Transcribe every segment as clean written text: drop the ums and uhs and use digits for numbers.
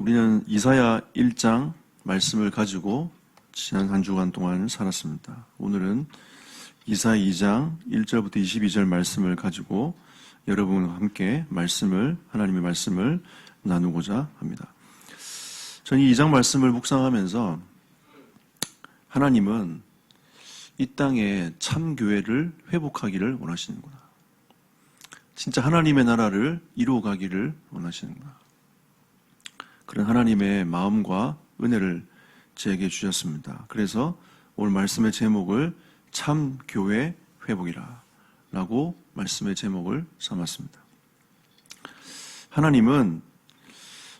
우리는 이사야 1장 말씀을 가지고 지난 한 주간 동안 살았습니다. 오늘은 이사야 2장 1절부터 22절 말씀을 가지고 여러분과 함께 하나님의 말씀을 나누고자 합니다. 저는 이 2장 말씀을 묵상하면서 하나님은 이 땅에 참 교회를 회복하기를 원하시는구나. 진짜 하나님의 나라를 이루어가기를 원하시는구나. 그런 하나님의 마음과 은혜를 제게 주셨습니다. 그래서 오늘 말씀의 제목을 참 교회 회복이라 라고 말씀의 제목을 삼았습니다. 하나님은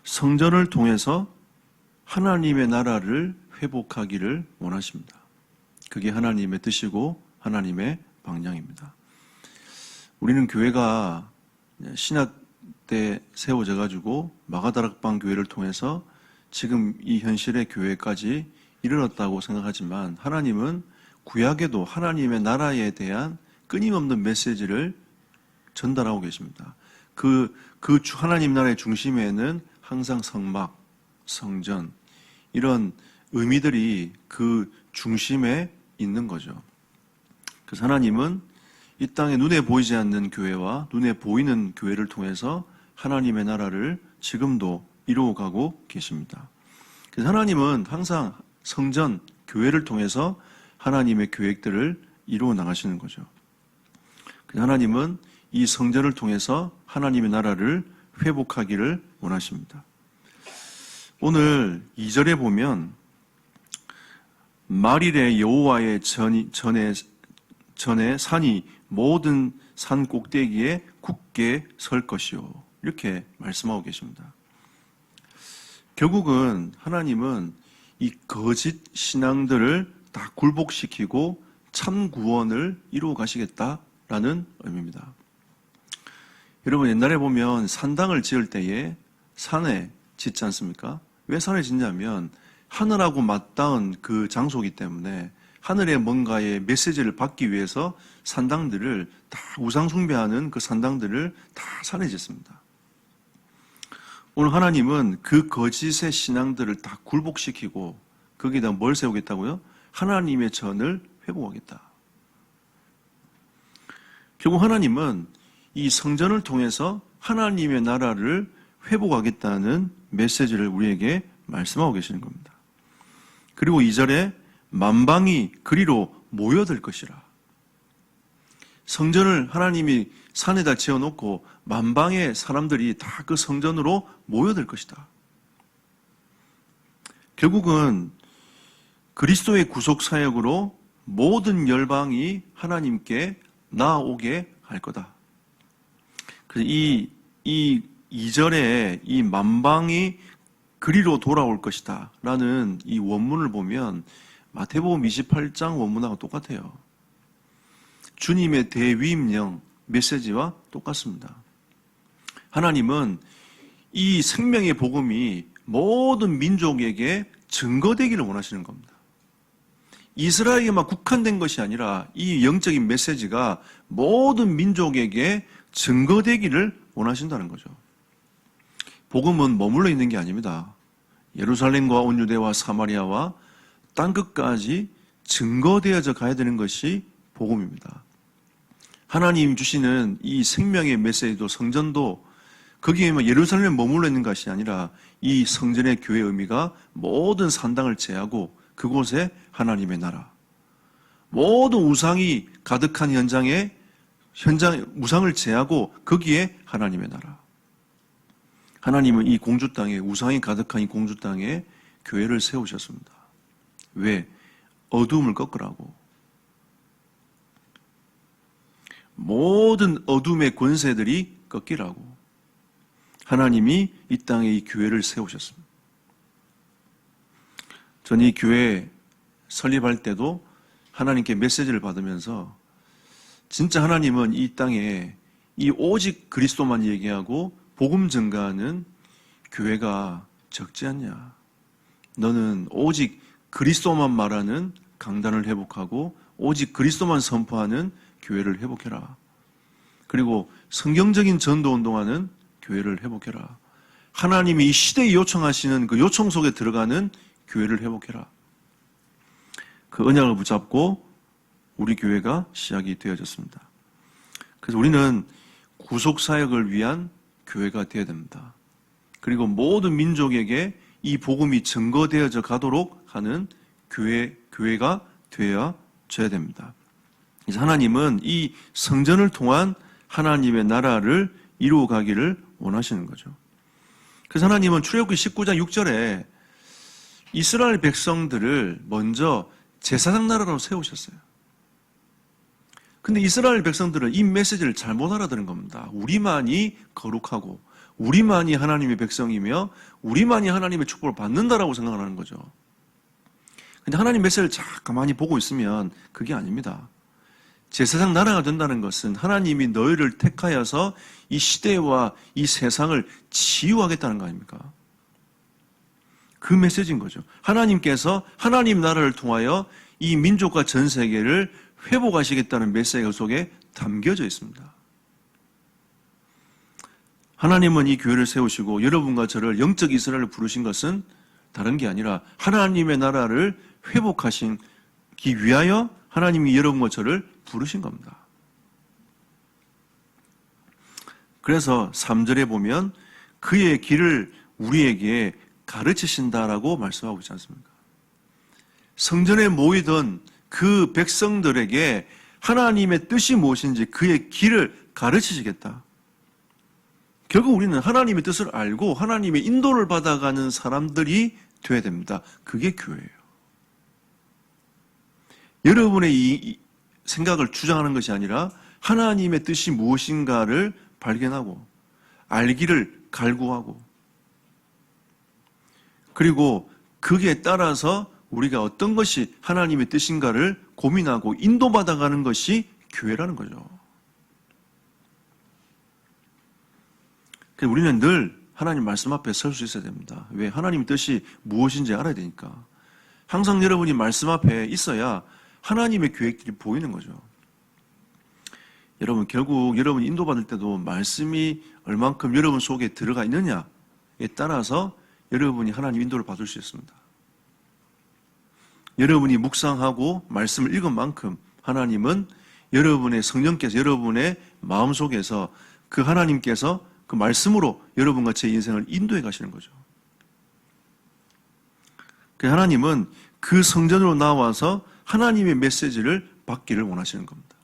성전을 통해서 하나님의 나라를 회복하기를 원하십니다. 그게 하나님의 뜻이고 하나님의 방향입니다. 우리는 교회가 신학 때 세워져 가지고 마가다락방 교회를 통해서 지금 이 현실의 교회까지 이르렀다고 생각하지만 하나님은 구약에도 하나님의 나라에 대한 끊임없는 메시지를 전달하고 계십니다. 하나님 나라의 중심에는 항상 성막, 성전 이런 의미들이 그 중심에 있는 거죠. 그래서 하나님은 이 땅에 눈에 보이지 않는 교회와 눈에 보이는 교회를 통해서 하나님의 나라를 지금도 이루어가고 계십니다. 그래서 하나님은 항상 성전, 교회를 통해서 하나님의 계획들을 이루어 나가시는 거죠. 그래서 하나님은 이 성전을 통해서 하나님의 나라를 회복하기를 원하십니다. 오늘 2절에 보면 말일에 여호와의 전에 산이 모든 산 꼭대기에 굳게 설 것이요. 이렇게 말씀하고 계십니다. 결국은 하나님은 이 거짓 신앙들을 다 굴복시키고 참 구원을 이루어 가시겠다라는 의미입니다. 여러분 옛날에 보면 산당을 지을 때에 산에 짓지 않습니까? 왜 산에 짓냐면 하늘하고 맞닿은 그 장소이기 때문에 하늘의 뭔가의 메시지를 받기 위해서 산당들을 다 우상 숭배하는 그 산당들을 다 산에 짓습니다. 오늘 하나님은 그 거짓의 신앙들을 다 굴복시키고 거기에다 뭘 세우겠다고요? 하나님의 전을 회복하겠다. 결국 하나님은 이 성전을 통해서 하나님의 나라를 회복하겠다는 메시지를 우리에게 말씀하고 계시는 겁니다. 그리고 2절에 만방이 그리로 모여들 것이라. 성전을 하나님이 산에다 지어놓고 만방의 사람들이 다 그 성전으로 모여들 것이다. 결국은 그리스도의 구속사역으로 모든 열방이 하나님께 나아오게 할 거다. 그래서 이 2절에 이 만방이 그리로 돌아올 것이다 라는 이 원문을 보면 마태복음 28장 원문하고 똑같아요. 주님의 대위임령 메시지와 똑같습니다. 하나님은 이 생명의 복음이 모든 민족에게 증거되기를 원하시는 겁니다. 이스라엘에게만 국한된 것이 아니라 이 영적인 메시지가 모든 민족에게 증거되기를 원하신다는 거죠. 복음은 머물러 있는 게 아닙니다. 예루살렘과 온 유대와 사마리아와 땅끝까지 증거되어져 가야 되는 것이 복음입니다. 하나님 주시는 이 생명의 메시지도 성전도 거기에만 예루살렘에 머물러 있는 것이 아니라 이 성전의 교회의 의미가 모든 산당을 제하고 그곳에 하나님의 나라, 모든 우상이 가득한 현장에 우상을 제하고 거기에 하나님의 나라. 하나님은 이 공주 땅에 우상이 가득한 이 공주 땅에 교회를 세우셨습니다. 왜? 어두움을 꺾으라고. 모든 어둠의 권세들이 꺾이라고. 하나님이 이 땅에 이 교회를 세우셨습니다. 전 이 교회 설립할 때도 하나님께 메시지를 받으면서 진짜 하나님은 이 땅에 이 오직 그리스도만 얘기하고 복음 전가하는 교회가 적지 않냐. 너는 오직 그리스도만 말하는 강단을 회복하고 오직 그리스도만 선포하는 교회를 회복해라. 그리고 성경적인 전도 운동하는 교회를 회복해라. 하나님이 이 시대에 요청하시는 그 요청 속에 들어가는 교회를 회복해라. 그 언약을 붙잡고 우리 교회가 시작이 되어졌습니다. 그래서 우리는 구속사역을 위한 교회가 되어야 됩니다. 그리고 모든 민족에게 이 복음이 증거되어져 가도록 하는 교회가 되어져야 됩니다. 그래서 하나님은 이 성전을 통한 하나님의 나라를 이루어가기를 원하시는 거죠. 그래서 하나님은 출애굽기 19장 6절에 이스라엘 백성들을 먼저 제사장 나라로 세우셨어요. 근데 이스라엘 백성들은 이 메시지를 잘못 알아들은 겁니다. 우리만이 거룩하고 우리만이 하나님의 백성이며 우리만이 하나님의 축복을 받는다라고 생각하는 거죠. 근데 하나님 메시지를 잘 가만히 보고 있으면 그게 아닙니다. 제사장 나라가 된다는 것은 하나님이 너희를 택하여서 이 시대와 이 세상을 치유하겠다는 거 아닙니까? 그 메시지인 거죠. 하나님께서 하나님 나라를 통하여 이 민족과 전 세계를 회복하시겠다는 메시지 속에 담겨져 있습니다. 하나님은 이 교회를 세우시고 여러분과 저를 영적 이스라엘을 부르신 것은 다른 게 아니라 하나님의 나라를 회복하시기 위하여 하나님이 여러분과 저를 부르신 겁니다. 그래서 3절에 보면 그의 길을 우리에게 가르치신다라고 말씀하고 있지 않습니까? 성전에 모이던 그 백성들에게 하나님의 뜻이 무엇인지 그의 길을 가르치시겠다. 결국 우리는 하나님의 뜻을 알고 하나님의 인도를 받아가는 사람들이 되어야 됩니다. 그게 교회예요. 여러분의 이 생각을 주장하는 것이 아니라 하나님의 뜻이 무엇인가를 발견하고 알기를 갈구하고 그리고 거기에 따라서 우리가 어떤 것이 하나님의 뜻인가를 고민하고 인도받아가는 것이 교회라는 거죠. 우리는 늘 하나님 말씀 앞에 설 수 있어야 됩니다. 왜? 하나님의 뜻이 무엇인지 알아야 되니까. 항상 여러분이 말씀 앞에 있어야 하나님의 계획들이 보이는 거죠. 여러분, 결국 여러분이 인도받을 때도 말씀이 얼만큼 여러분 속에 들어가 있느냐에 따라서 여러분이 하나님 인도를 받을 수 있습니다. 여러분이 묵상하고 말씀을 읽은 만큼 하나님은 여러분의 성령께서 여러분의 마음속에서 그 하나님께서 그 말씀으로 여러분과 제 인생을 인도해 가시는 거죠. 그 하나님은 그 성전으로 나와서 하나님의 메시지를 받기를 원하시는 겁니다.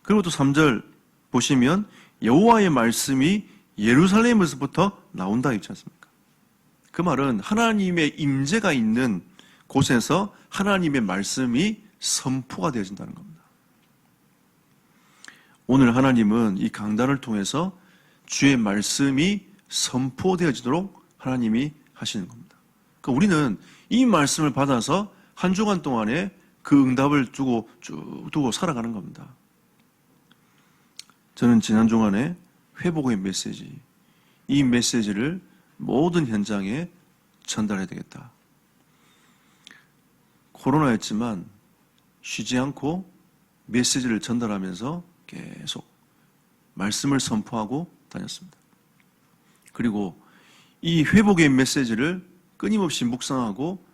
그리고 또 3절 보시면 여호와의 말씀이 예루살렘에서부터 나온다 있지 않습니까? 그 말은 하나님의 임재가 있는 곳에서 하나님의 말씀이 선포가 되어진다는 겁니다. 오늘 하나님은 이 강단을 통해서 주의 말씀이 선포되어지도록 하나님이 하시는 겁니다. 그러니까 우리는 이 말씀을 받아서 한 주간 동안에 그 응답을 쭉 두고 살아가는 겁니다. 저는 지난 주간에 회복의 메시지, 이 메시지를 모든 현장에 전달해야 되겠다. 코로나였지만 쉬지 않고 메시지를 전달하면서 계속 말씀을 선포하고 다녔습니다. 그리고 이 회복의 메시지를 끊임없이 묵상하고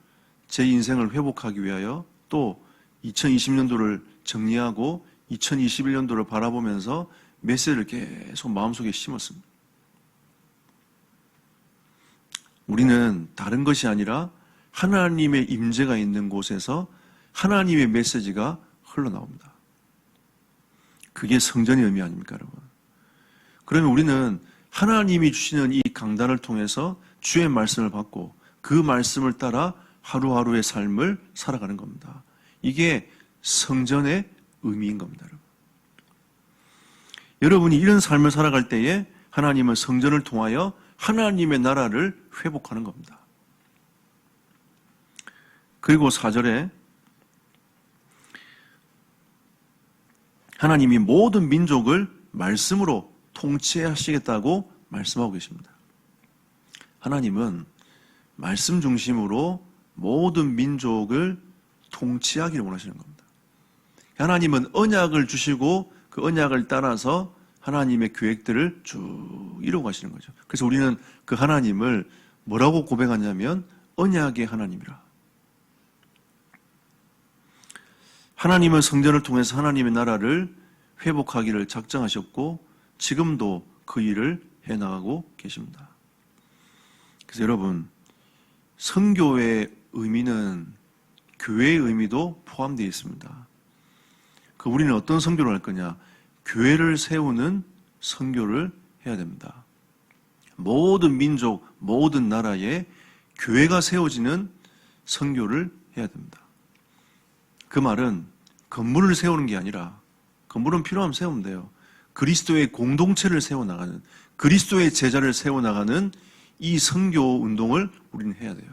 제 인생을 회복하기 위하여 또 2020년도를 정리하고 2021년도를 바라보면서 메시지를 계속 마음속에 심었습니다. 우리는 다른 것이 아니라 하나님의 임재가 있는 곳에서 하나님의 메시지가 흘러나옵니다. 그게 성전의 의미 아닙니까, 여러분? 그러면 우리는 하나님이 주시는 이 강단을 통해서 주의 말씀을 받고 그 말씀을 따라 하루하루의 삶을 살아가는 겁니다. 이게 성전의 의미인 겁니다, 여러분. 여러분이 이런 삶을 살아갈 때에 하나님은 성전을 통하여 하나님의 나라를 회복하는 겁니다. 그리고 4절에 하나님이 모든 민족을 말씀으로 통치하시겠다고 말씀하고 계십니다. 하나님은 말씀 중심으로 모든 민족을 통치하기를 원하시는 겁니다. 하나님은 언약을 주시고 그 언약을 따라서 하나님의 계획들을 쭉 이루어 가시는 거죠. 그래서 우리는 그 하나님을 뭐라고 고백하냐면 언약의 하나님이라. 하나님은 성전을 통해서 하나님의 나라를 회복하기를 작정하셨고 지금도 그 일을 해나가고 계십니다. 그래서 여러분, 선교의 의미는 교회의 의미도 포함되어 있습니다. 우리는 어떤 선교를 할 거냐? 교회를 세우는 선교를 해야 됩니다. 모든 민족, 모든 나라에 교회가 세워지는 선교를 해야 됩니다. 그 말은 건물을 세우는 게 아니라, 건물은 필요하면 세우면 돼요. 그리스도의 공동체를 세워나가는, 그리스도의 제자를 세워나가는 이 선교 운동을 우리는 해야 돼요.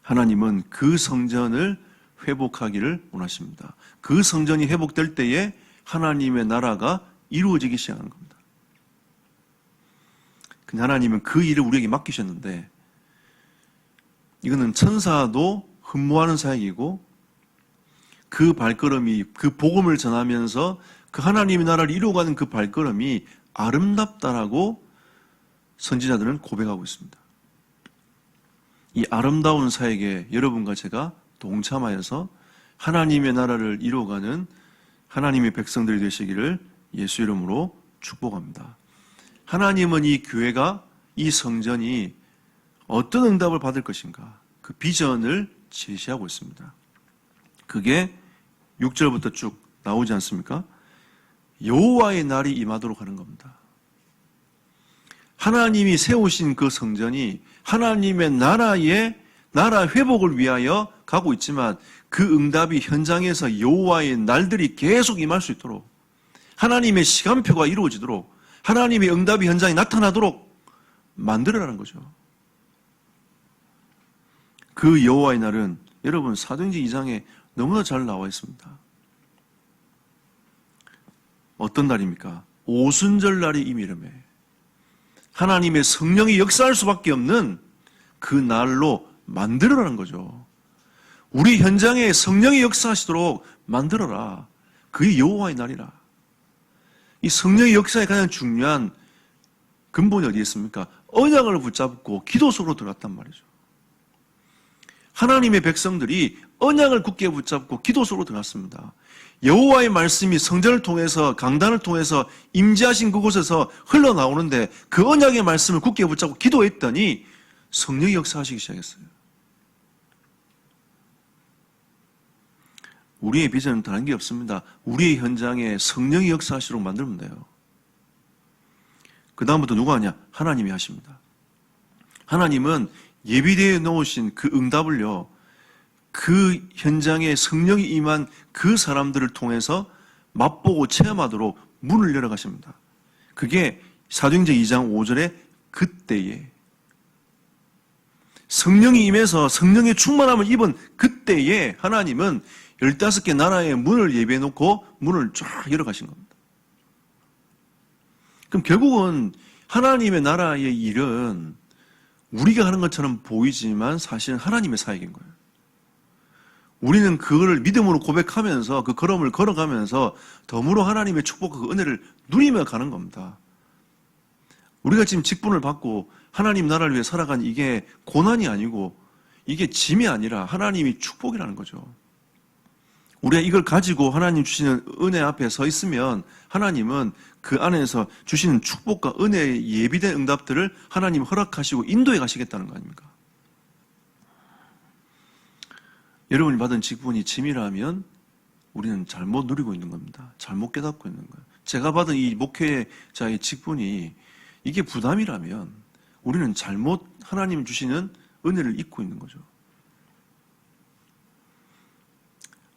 하나님은 그 성전을 회복하기를 원하십니다. 그 성전이 회복될 때에 하나님의 나라가 이루어지기 시작하는 겁니다. 근데 하나님은 그 일을 우리에게 맡기셨는데 이거는 천사도 흠모하는 사역이고 그 발걸음이, 그 복음을 전하면서 그 하나님의 나라를 이루어가는 그 발걸음이 아름답다라고 선지자들은 고백하고 있습니다. 이 아름다운 사역에 여러분과 제가 동참하여서 하나님의 나라를 이루어가는 하나님의 백성들이 되시기를 예수 이름으로 축복합니다. 하나님은 이 교회가, 이 성전이 어떤 응답을 받을 것인가, 그 비전을 제시하고 있습니다. 그게 6절부터 쭉 나오지 않습니까? 여호와의 날이 임하도록 하는 겁니다. 하나님이 세우신 그 성전이 하나님의 나라 회복을 위하여 가고 있지만 그 응답이 현장에서 여호와의 날들이 계속 임할 수 있도록, 하나님의 시간표가 이루어지도록, 하나님의 응답이 현장에 나타나도록 만들어라는 거죠. 그 여호와의 날은 여러분 사도행전 2장에 너무나 잘 나와 있습니다. 어떤 날입니까? 오순절 날이 임이름에 하나님의 성령이 역사할 수밖에 없는 그 날로 만들어라는 거죠. 우리 현장에 성령이 역사하시도록 만들어라. 그게 여호와의 날이라. 이 성령의 역사에 가장 중요한 근본이 어디에 있습니까? 언약을 붙잡고 기도 속으로 들어갔단 말이죠. 하나님의 백성들이 언약을 굳게 붙잡고 기도 속으로 들어갔습니다. 여호와의 말씀이 성전을 통해서, 강단을 통해서 임재하신 그곳에서 흘러나오는데 그 언약의 말씀을 굳게 붙잡고 기도했더니 성령이 역사하시기 시작했어요. 우리의 비전은 다른 게 없습니다. 우리의 현장에 성령이 역사하시도록 만들면 돼요. 그 다음부터 누가 하냐? 하나님이 하십니다. 하나님은 예비되어 놓으신 그 응답을요, 그 현장에 성령이 임한 그 사람들을 통해서 맛보고 체험하도록 문을 열어가십니다. 그게 사도행전 2장 5절에 그때에, 성령이 임해서 성령의 충만함을 입은 그때에 하나님은 15개 나라의 문을 예비해 놓고 문을 쫙 열어가신 겁니다. 그럼 결국은 하나님의 나라의 일은 우리가 하는 것처럼 보이지만 사실은 하나님의 사역인 거예요. 우리는 그거를 믿음으로 고백하면서 그 걸음을 걸어가면서 덤으로 하나님의 축복과 그 은혜를 누리며 가는 겁니다. 우리가 지금 직분을 받고 하나님 나라를 위해 살아간 이게 고난이 아니고 이게 짐이 아니라 하나님이 축복이라는 거죠. 우리가 이걸 가지고 하나님 주시는 은혜 앞에 서 있으면 하나님은 그 안에서 주시는 축복과 은혜의 예비된 응답들을 하나님 허락하시고 인도해 가시겠다는 거 아닙니까? 여러분이 받은 직분이 짐이라면 우리는 잘못 누리고 있는 겁니다. 잘못 깨닫고 있는 거예요. 제가 받은 이 목회자의 직분이 이게 부담이라면 우리는 잘못 하나님 주시는 은혜를 잊고 있는 거죠.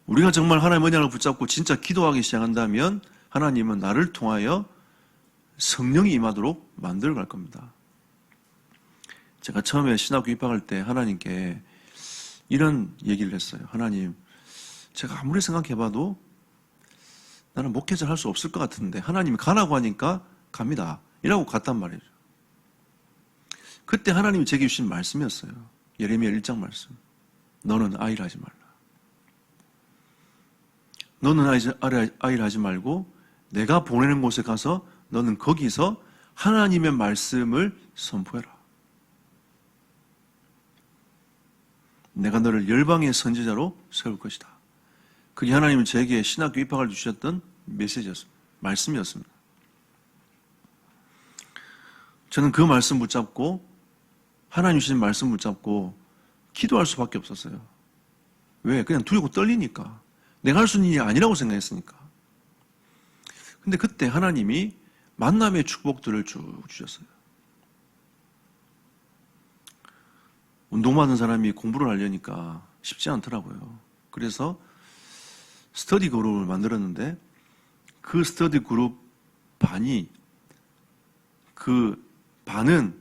우리가 정말 하나님의 언약을 붙잡고 진짜 기도하기 시작한다면 하나님은 나를 통하여 성령이 임하도록 만들어 갈 겁니다. 제가 처음에 신학교 입학할 때 하나님께 이런 얘기를 했어요. 하나님, 제가 아무리 생각해봐도 나는 목회자를 할 수 없을 것 같은데 하나님이 가라고 하니까 갑니다. 이라고 갔단 말이죠. 그때 하나님이 제게 주신 말씀이었어요. 예레미야 1장 말씀. 너는 아이를 하지 말라. 너는 아이를 하지 말고 내가 보내는 곳에 가서 너는 거기서 하나님의 말씀을 선포해라. 내가 너를 열방의 선지자로 세울 것이다. 그게 하나님은 저에게 신학교 입학을 주셨던 메시지였습니다. 말씀이었습니다. 저는 그 말씀 붙잡고 하나님 주신 말씀 붙잡고 기도할 수밖에 없었어요. 왜? 그냥 두렵고 떨리니까. 내가 할 수 있는 일이 아니라고 생각했으니까. 근데 그때 하나님이 만남의 축복들을 쭉 주셨어요. 운동받은 사람이 공부를 하려니까 쉽지 않더라고요. 그래서 스터디 그룹을 만들었는데 그 스터디 그룹 반이 그 반은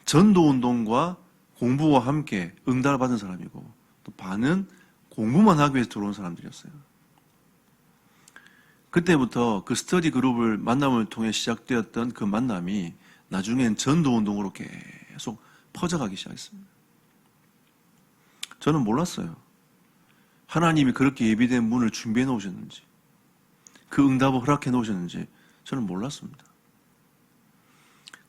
전도운동과 공부와 함께 응답을 받은 사람이고 또 반은 공부만 하기 위해서 들어온 사람들이었어요. 그때부터 그 스터디 그룹을 만남을 통해 시작되었던 그 만남이 나중엔 전도운동으로 계속 퍼져가기 시작했습니다. 저는 몰랐어요. 하나님이 그렇게 예비된 문을 준비해 놓으셨는지 그 응답을 허락해 놓으셨는지 저는 몰랐습니다.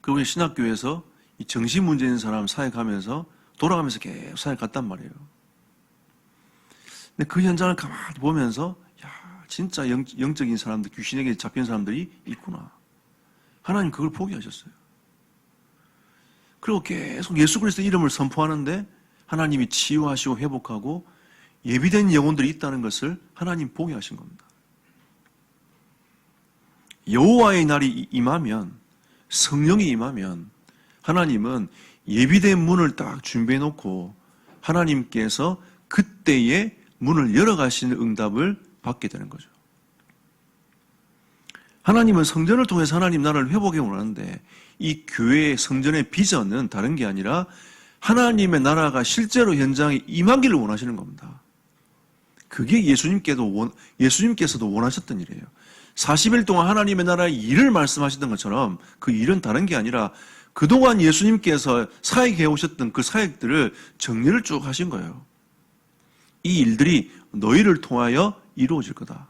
그리고 신학교에서 이 정신 문제 있는 사람 사역하면서 돌아가면서 계속 사역 갔단 말이에요. 근데 그 현장을 가만히 보면서 야, 진짜 영적인 사람들, 귀신에게 잡힌 사람들이 있구나. 하나님 그걸 포기하셨어요. 그리고 계속 예수 그리스도 이름을 선포하는데 하나님이 치유하시고 회복하고 예비된 영혼들이 있다는 것을 하나님 포기하신 겁니다. 여호와의 날이 임하면, 성령이 임하면 하나님은 예비된 문을 딱 준비해 놓고 하나님께서 그때의 문을 열어가시는 응답을 받게 되는 거죠. 하나님은 성전을 통해서 하나님 나라를 회복해 원하는데 이 교회의 성전의 비전은 다른 게 아니라 하나님의 나라가 실제로 현장에 임하기를 원하시는 겁니다. 그게 예수님께서도 원하셨던 일이에요. 40일 동안 하나님의 나라의 일을 말씀하시던 것처럼 그 일은 다른 게 아니라 그동안 예수님께서 사역해 오셨던 그 사역들을 정리를 쭉 하신 거예요. 이 일들이 너희를 통하여 이루어질 거다.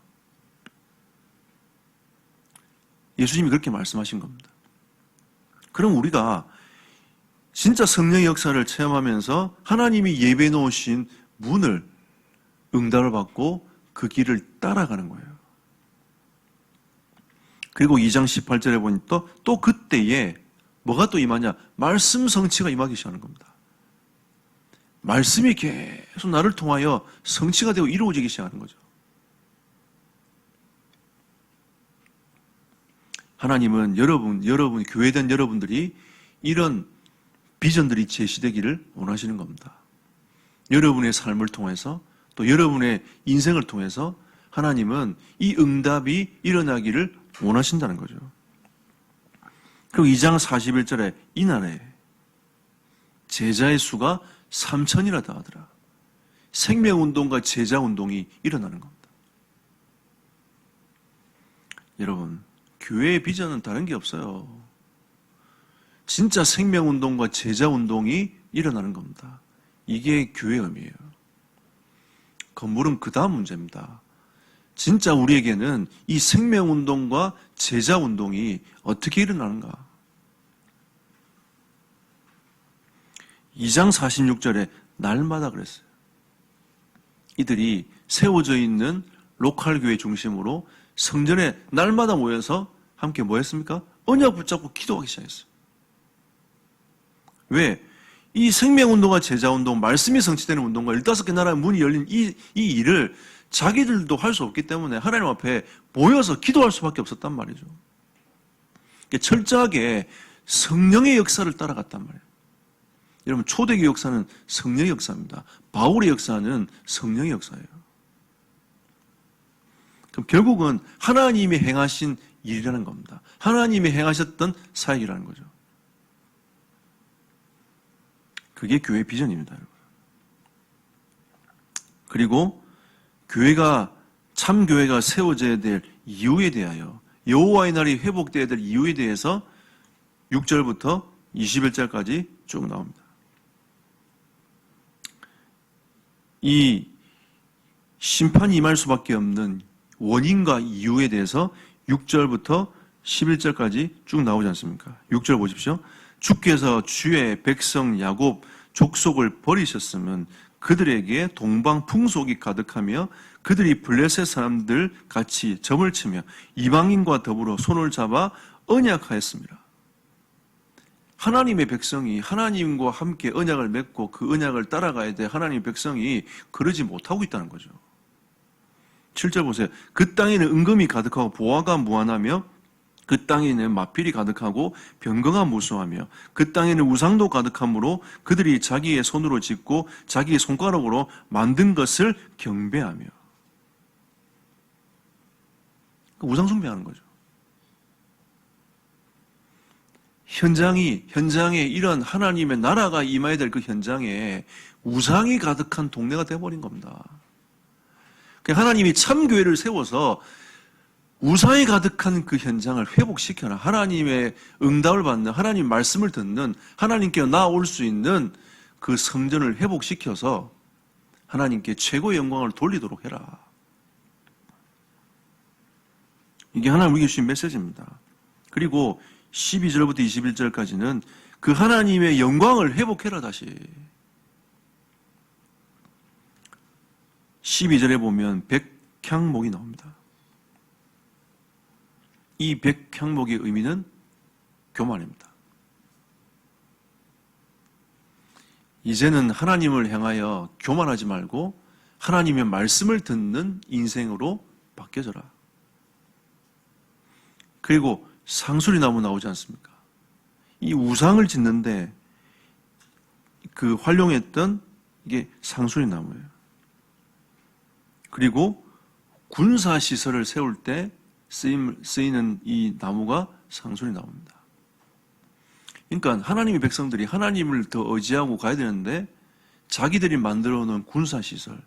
예수님이 그렇게 말씀하신 겁니다. 그럼 우리가 진짜 성령의 역사를 체험하면서 하나님이 예배해 놓으신 문을 응답을 받고 그 길을 따라가는 거예요. 그리고 2장 18절에 보니 또 그때에 뭐가 또 임하냐? 말씀 성취가 임하기 시작하는 겁니다. 말씀이 계속 나를 통하여 성취가 되고 이루어지기 시작하는 거죠. 하나님은 여러분 교회된 여러분들이 이런 비전들이 제시되기를 원하시는 겁니다. 여러분의 삶을 통해서 또 여러분의 인생을 통해서 하나님은 이 응답이 일어나기를 원하신다는 거죠. 그리고 2장 41절에 이날에 제자의 수가 3,000이라 하더라. 생명운동과 제자운동이 일어나는 겁니다. 여러분, 교회의 비전은 다른 게 없어요. 진짜 생명운동과 제자운동이 일어나는 겁니다. 이게 교회의 의미예요. 건물은 그 다음 문제입니다. 진짜 우리에게는 이 생명운동과 제자운동이 어떻게 일어나는가? 2장 46절에 날마다 그랬어요. 이들이 세워져 있는 로컬 교회 중심으로 성전에 날마다 모여서 함께 뭐 했습니까? 언약 붙잡고 기도하기 시작했어요. 왜? 이 생명운동과 제자운동, 말씀이 성취되는 운동과 15개 나라의 문이 열린 이 일을 자기들도 할 수 없기 때문에 하나님 앞에 모여서 기도할 수밖에 없었단 말이죠. 철저하게 성령의 역사를 따라갔단 말이에요. 여러분, 초대교회 역사는 성령의 역사입니다. 바울의 역사는 성령의 역사예요. 그럼 결국은 하나님이 행하신 일이라는 겁니다. 하나님이 행하셨던 사역이라는 거죠. 그게 교회의 비전입니다, 여러분. 그리고 참 교회가 세워져야 될 이유에 대하여, 여호와의 날이 회복되어야 될 이유에 대해서 6절부터 21절까지 쭉 나옵니다. 이 심판이 임할 수밖에 없는 원인과 이유에 대해서 6절부터 11절까지 쭉 나오지 않습니까? 6절 보십시오. 주께서 주의 백성 야곱 족속을 버리셨으면 그들에게 동방 풍속이 가득하며 그들이 블레셋 사람들 같이 점을 치며 이방인과 더불어 손을 잡아 언약하였습니다. 하나님의 백성이 하나님과 함께 언약을 맺고 그 언약을 따라가야 돼. 하나님의 백성이 그러지 못하고 있다는 거죠. 7절 보세요. 그 땅에는 은금이 가득하고 보화가 무한하며 그 땅에는 마필이 가득하고 병거가 무수하며 그 땅에는 우상도 가득하므로 그들이 자기의 손으로 짓고 자기의 손가락으로 만든 것을 경배하며. 우상 숭배하는 거죠. 현장에 이런 하나님의 나라가 임해야 될 그 현장에 우상이 가득한 동네가 되어버린 겁니다. 하나님이 참교회를 세워서 우상이 가득한 그 현장을 회복시켜라. 하나님의 응답을 받는, 하나님 말씀을 듣는, 하나님께 나아올 수 있는 그 성전을 회복시켜서 하나님께 최고의 영광을 돌리도록 해라. 이게 하나님 우리에게 주신 메시지입니다. 그리고 12절부터 21절까지는 그 하나님의 영광을 회복해라 다시. 12절에 보면 백향목이 나옵니다. 이 백향목의 의미는 교만입니다. 이제는 하나님을 향하여 교만하지 말고 하나님의 말씀을 듣는 인생으로 바뀌어져라. 그리고 상수리 나무 나오지 않습니까? 이 우상을 짓는데 그 활용했던 이게 상수리 나무예요. 그리고 군사시설을 세울 때 쓰이는 이 나무가 상수리 나무입니다. 그러니까 하나님의 백성들이 하나님을 더 의지하고 가야 되는데 자기들이 만들어 놓은 군사시설,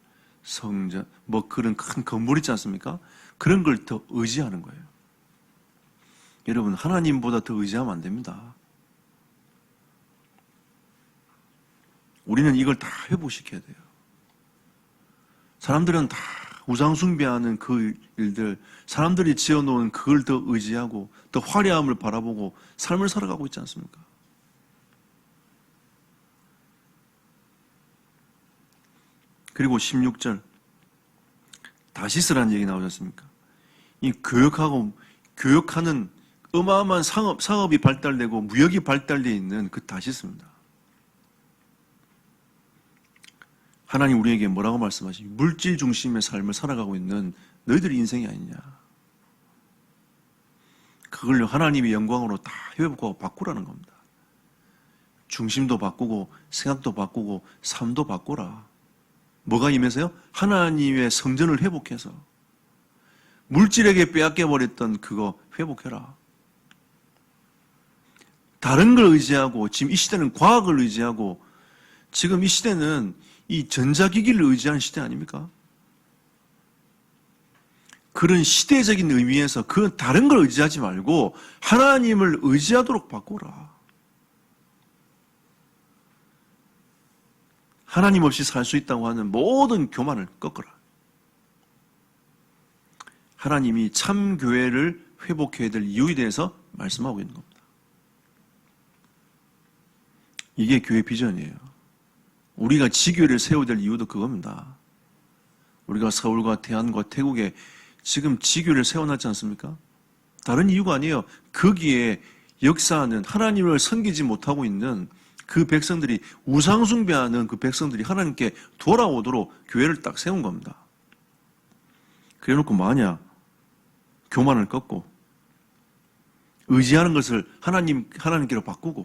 성전, 뭐 그런 큰 건물 있지 않습니까? 그런 걸 더 의지하는 거예요. 여러분, 하나님보다 더 의지하면 안 됩니다. 우리는 이걸 다 회복시켜야 돼요. 사람들은 다 우상 숭배하는 그 일들, 사람들이 지어놓은 그걸 더 의지하고 더 화려함을 바라보고 삶을 살아가고 있지 않습니까? 그리고 16절 다시스라는 얘기 나오지 않습니까? 이 교역하는 어마어마한 상업이 발달되고 무역이 발달되어 있는 그 다시스입니다. 하나님 우리에게 뭐라고 말씀하시니? 물질 중심의 삶을 살아가고 있는 너희들의 인생이 아니냐. 그걸 하나님의 영광으로 다 회복하고 바꾸라는 겁니다. 중심도 바꾸고 생각도 바꾸고 삶도 바꾸라. 뭐가 임해서요? 하나님의 성전을 회복해서 물질에게 빼앗겨버렸던 그거 회복해라. 다른 걸 의지하고 지금 이 시대는 과학을 의지하고 지금 이 시대는 이 전자기기를 의지하는 시대 아닙니까? 그런 시대적인 의미에서 그 다른 걸 의지하지 말고 하나님을 의지하도록 바꾸라. 하나님 없이 살 수 있다고 하는 모든 교만을 꺾어라. 하나님이 참 교회를 회복해야 될 이유에 대해서 말씀하고 있는 겁니다. 이게 교회 비전이에요. 우리가 지교회를 세워야 될 이유도 그겁니다. 우리가 서울과 대한과 태국에 지금 지교회를 세워놨지 않습니까? 다른 이유가 아니에요. 거기에 역사하는 하나님을 섬기지 못하고 있는 그 백성들이 우상 숭배하는 그 백성들이 하나님께 돌아오도록 교회를 딱 세운 겁니다. 그래놓고 만약 교만을 꺾고 의지하는 것을 하나님께로 바꾸고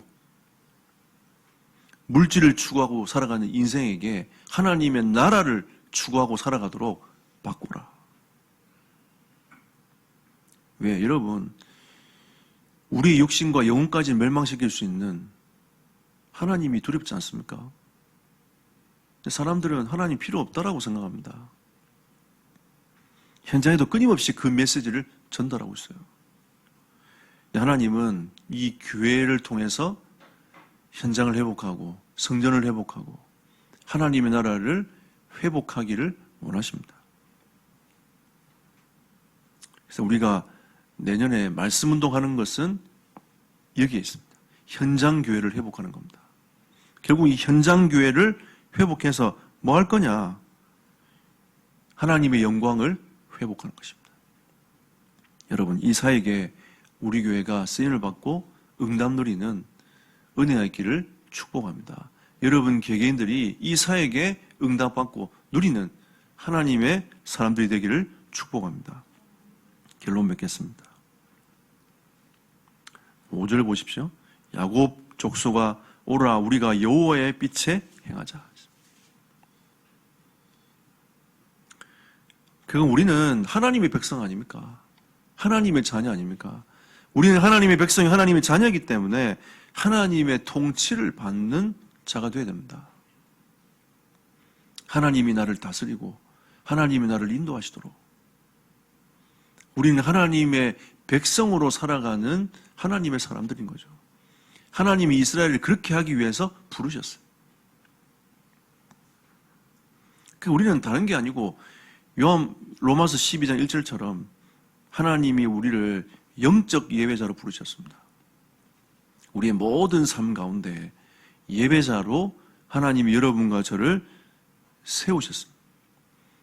물질을 추구하고 살아가는 인생에게 하나님의 나라를 추구하고 살아가도록 바꾸라. 왜? 여러분, 우리의 육신과 영혼까지 멸망시킬 수 있는 하나님이 두렵지 않습니까? 사람들은 하나님 필요 없다라고 생각합니다. 현장에도 끊임없이 그 메시지를 전달하고 있어요. 하나님은 이 교회를 통해서 현장을 회복하고 성전을 회복하고 하나님의 나라를 회복하기를 원하십니다. 그래서 우리가 내년에 말씀 운동하는 것은 여기에 있습니다. 현장 교회를 회복하는 겁니다. 결국 이 현장 교회를 회복해서 뭐 할 거냐? 하나님의 영광을 회복하는 것입니다. 여러분, 이 사역에 우리 교회가 쓰임을 받고 응답 누리는 은혜가 있기를 축복합니다. 여러분 개개인들이 이 사역에 응답받고 누리는 하나님의 사람들이 되기를 축복합니다. 결론 맺겠습니다. 5절 보십시오. 야곱 족속아 오라 우리가 여호와의 빛에 행하자. 그건 우리는 하나님의 백성 아닙니까? 하나님의 자녀 아닙니까? 우리는 하나님의 백성이 하나님의 자녀이기 때문에 하나님의 통치를 받는 자가 되어야 됩니다. 하나님이 나를 다스리고 하나님이 나를 인도하시도록 우리는 하나님의 백성으로 살아가는 하나님의 사람들인 거죠. 하나님이 이스라엘을 그렇게 하기 위해서 부르셨어요. 우리는 다른 게 아니고 로마서 12장 1절처럼 하나님이 우리를 영적 예배자로 부르셨습니다. 우리의 모든 삶 가운데 예배자로 하나님이 여러분과 저를 세우셨습니다.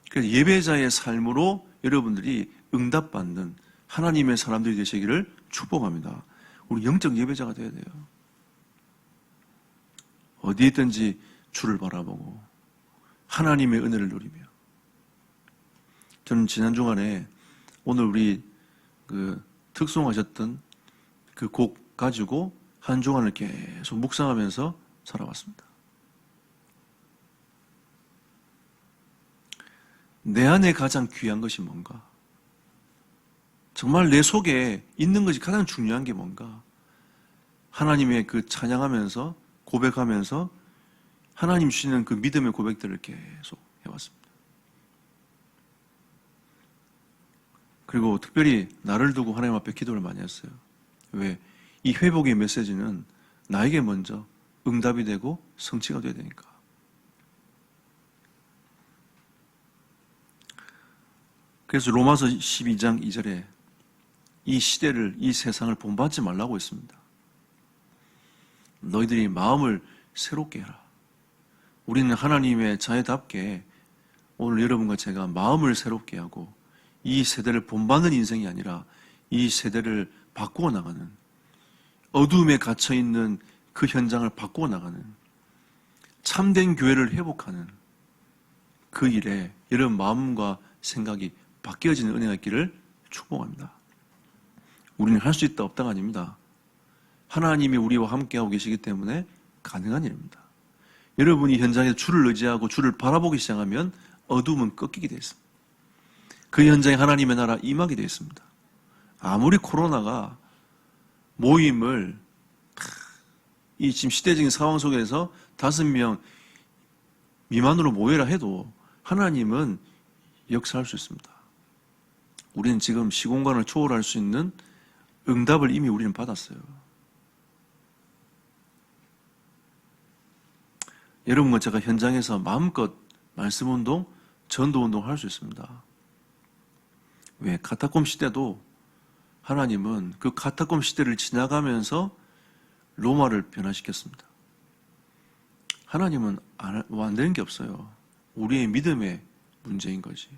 그래서 예배자의 삶으로 여러분들이 응답받는 하나님의 사람들이 되시기를 축복합니다. 우리 영적 예배자가 되어야 돼요. 어디에 있든지 주를 바라보고 하나님의 은혜를 누리며. 저는 지난 주간에 오늘 우리 특송하셨던 그 곡 가지고 한 주간을 계속 묵상하면서 살아왔습니다. 내 안에 가장 귀한 것이 뭔가? 정말 내 속에 있는 것이 가장 중요한 게 뭔가? 하나님의 그 찬양하면서 고백하면서 하나님 주시는 그 믿음의 고백들을 계속 해왔습니다. 그리고 특별히 나를 두고 하나님 앞에 기도를 많이 했어요. 왜? 이 회복의 메시지는 나에게 먼저 응답이 되고 성취가 돼야 되니까. 그래서 로마서 12장 2절에 이 시대를, 이 세상을 본받지 말라고 했습니다. 너희들이 마음을 새롭게 해라. 우리는 하나님의 자녀답게 오늘 여러분과 제가 마음을 새롭게 하고 이 세대를 본받는 인생이 아니라 이 세대를 바꾸어 나가는, 어둠에 갇혀있는 그 현장을 바꾸어 나가는, 참된 교회를 회복하는 그 일에 여러분 마음과 생각이 바뀌어지는 은혜가 있기를 축복합니다. 우리는 할 수 있다 없다가 아닙니다. 하나님이 우리와 함께하고 계시기 때문에 가능한 일입니다. 여러분이 현장에서 주를 의지하고 주를 바라보기 시작하면 어둠은 꺾이게 되어 있습니다. 그 현장에 하나님의 나라 임하게 되어 있습니다. 아무리 코로나가 모임을 이 지금 시대적인 상황 속에서 5명 미만으로 모여라 해도 하나님은 역사할 수 있습니다. 우리는 지금 시공간을 초월할 수 있는 응답을 이미 우리는 받았어요. 여러분과 제가 현장에서 마음껏 말씀운동, 전도운동을 할 수 있습니다. 왜? 카타콤 시대도 하나님은 그 카타콤 시대를 지나가면서 로마를 변화시켰습니다. 하나님은 안 되는 게 없어요. 우리의 믿음의 문제인 거지.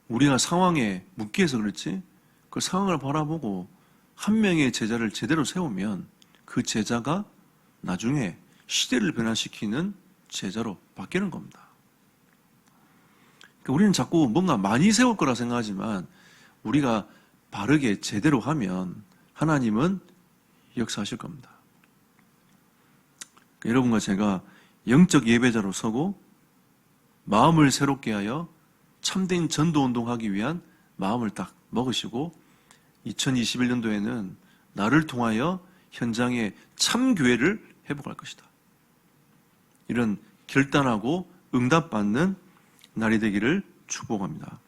우리가 상황에 묶여서 그렇지, 그 상황을 바라보고 한 명의 제자를 제대로 세우면 그 제자가 나중에 시대를 변화시키는 제자로 바뀌는 겁니다. 우리는 자꾸 뭔가 많이 세울 거라 생각하지만 우리가 바르게 제대로 하면 하나님은 역사하실 겁니다. 여러분과 제가 영적 예배자로 서고 마음을 새롭게 하여 참된 전도운동하기 위한 마음을 딱 먹으시고 2021년도에는 나를 통하여 현장에 참교회를 회복할 것이다. 이런 결단하고 응답받는 날이 되기를 축복합니다.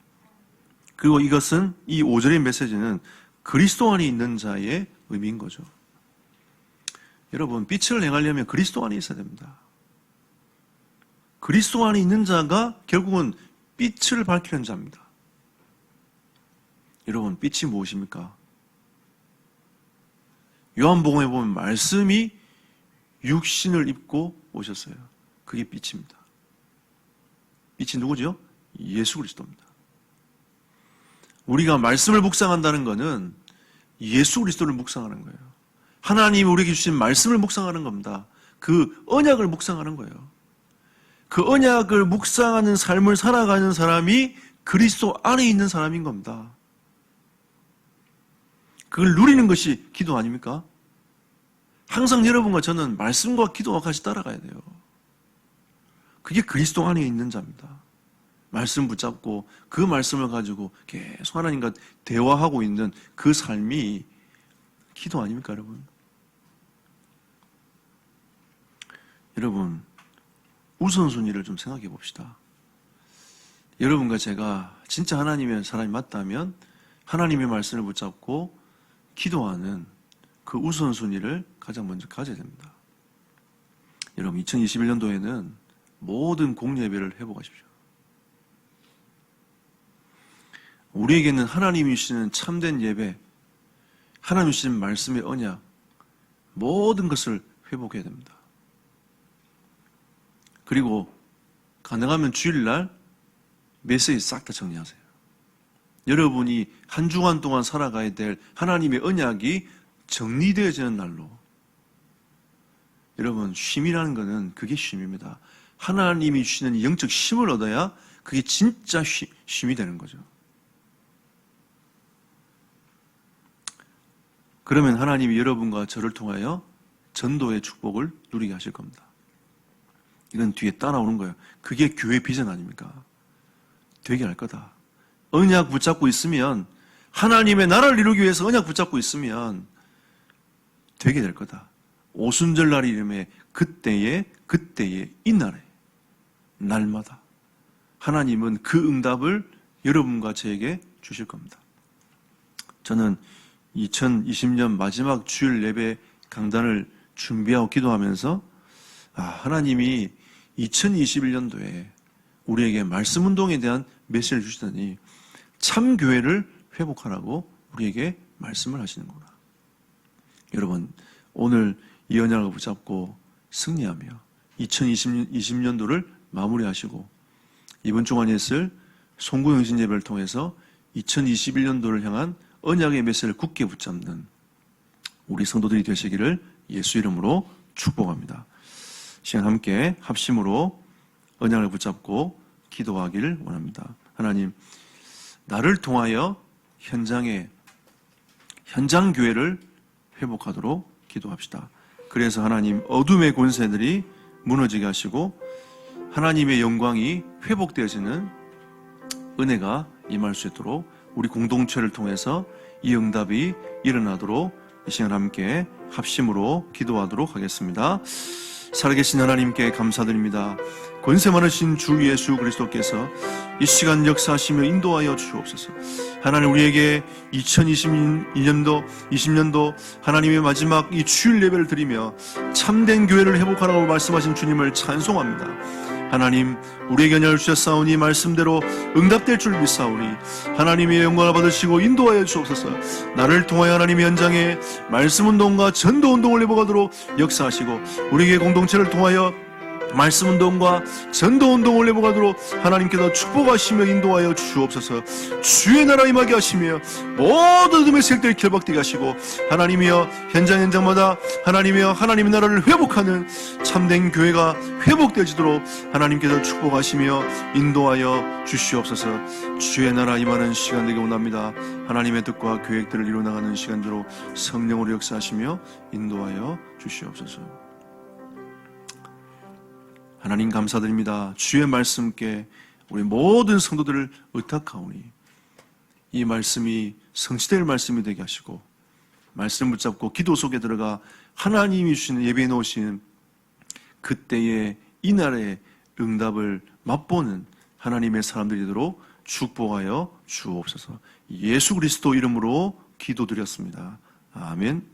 그리고 이것은 이 5절의 메시지는 그리스도 안에 있는 자의 의미인 거죠. 여러분, 빛을 행하려면 그리스도 안에 있어야 됩니다. 그리스도 안에 있는 자가 결국은 빛을 밝히는 자입니다. 여러분, 빛이 무엇입니까? 요한복음에 보면 말씀이 육신을 입고 오셨어요. 그게 빛입니다. 빛이 누구죠? 예수 그리스도입니다. 우리가 말씀을 묵상한다는 것은 예수 그리스도를 묵상하는 거예요. 하나님이 우리에게 주신 말씀을 묵상하는 겁니다. 그 언약을 묵상하는 거예요. 그 언약을 묵상하는 삶을 살아가는 사람이 그리스도 안에 있는 사람인 겁니다. 그걸 누리는 것이 기도 아닙니까? 항상 여러분과 저는 말씀과 기도와 같이 따라가야 돼요. 그게 그리스도 안에 있는 자입니다. 말씀 붙잡고 그 말씀을 가지고 계속 하나님과 대화하고 있는 그 삶이 기도 아닙니까, 여러분? 여러분, 우선순위를 좀 생각해 봅시다. 여러분과 제가 진짜 하나님의 사람이 맞다면 하나님의 말씀을 붙잡고 기도하는 그 우선순위를 가장 먼저 가져야 됩니다. 여러분, 2021년도에는 모든 공예배를 회복하십시오. 우리에게는 하나님이 주시는 참된 예배, 하나님이 주시는 말씀의 언약, 모든 것을 회복해야 됩니다. 그리고 가능하면 주일날 메시지 싹 다 정리하세요. 여러분이 한 주간 동안 살아가야 될 하나님의 언약이 정리되어지는 날로. 여러분, 쉼이라는 것은 그게 쉼입니다. 하나님이 주시는 영적 쉼을 얻어야 그게 진짜 쉼이 되는 거죠. 그러면 하나님이 여러분과 저를 통하여 전도의 축복을 누리게 하실 겁니다. 이건 뒤에 따라오는 거예요. 그게 교회 비전 아닙니까? 되게 할 거다. 언약 붙잡고 있으면, 하나님의 나라를 이루기 위해서 언약 붙잡고 있으면 되게 될 거다. 오순절날 이름에 그때에 이 날에 날마다 하나님은 그 응답을 여러분과 저에게 주실 겁니다. 저는 2020년 마지막 주일 예배 강단을 준비하고 기도하면서 하나님이 2021년도에 우리에게 말씀 운동에 대한 메시지를 주시더니 참교회를 회복하라고 우리에게 말씀을 하시는구나. 여러분, 오늘 이 언약을 붙잡고 승리하며 2020년도를 마무리하시고 이번 주간에 있을 송구영신 예배를 통해서 2021년도를 향한 언약의 메시지를 굳게 붙잡는 우리 성도들이 되시기를 예수 이름으로 축복합니다. 시간 함께 합심으로 언약을 붙잡고 기도하기를 원합니다. 하나님, 나를 통하여 현장 교회를 회복하도록 기도합시다. 그래서 하나님, 어둠의 권세들이 무너지게 하시고 하나님의 영광이 회복되어지는 은혜가 임할 수 있도록 우리 공동체를 통해서 이 응답이 일어나도록 이 시간 함께 합심으로 기도하도록 하겠습니다. 살아계신 하나님께 감사드립니다. 권세 많으신 주 예수 그리스도께서 이 시간 역사하시며 인도하여 주옵소서. 하나님, 우리에게 2020년도 하나님의 마지막 이 주일 예배를 드리며 참된 교회를 회복하라고 말씀하신 주님을 찬송합니다. 하나님, 우리에게 언약을 주셨사오니 말씀대로 응답될 줄 믿사오니 하나님의 영광을 받으시고 인도하여 주옵소서. 나를 통하여 하나님의 현장에 말씀운동과 전도운동을 회복하도록 역사하시고 우리에게 공동체를 통하여 말씀운동과 전도운동을 회복하도록 하나님께서 축복하시며 인도하여 주옵소서. 주의 나라 임하게 하시며 모든 어둠의 세력들이 결박되게 하시고 하나님이여 현장마다 하나님이여 하나님의 나라를 회복하는 참된 교회가 회복되어지도록 하나님께서 축복하시며 인도하여 주시옵소서. 주의 나라 임하는 시간 되게 원합니다. 하나님의 뜻과 계획들을 이루어나가는 시간대로 성령으로 역사하시며 인도하여 주시옵소서. 하나님 감사드립니다. 주의 말씀께 우리 모든 성도들을 의탁하오니 이 말씀이 성취될 말씀이 되게 하시고 말씀 붙잡고 기도 속에 들어가 하나님이 주시는 예배해 놓으신 그때의 이날의 응답을 맛보는 하나님의 사람들이 되도록 축복하여 주옵소서. 예수 그리스도 이름으로 기도드렸습니다. 아멘.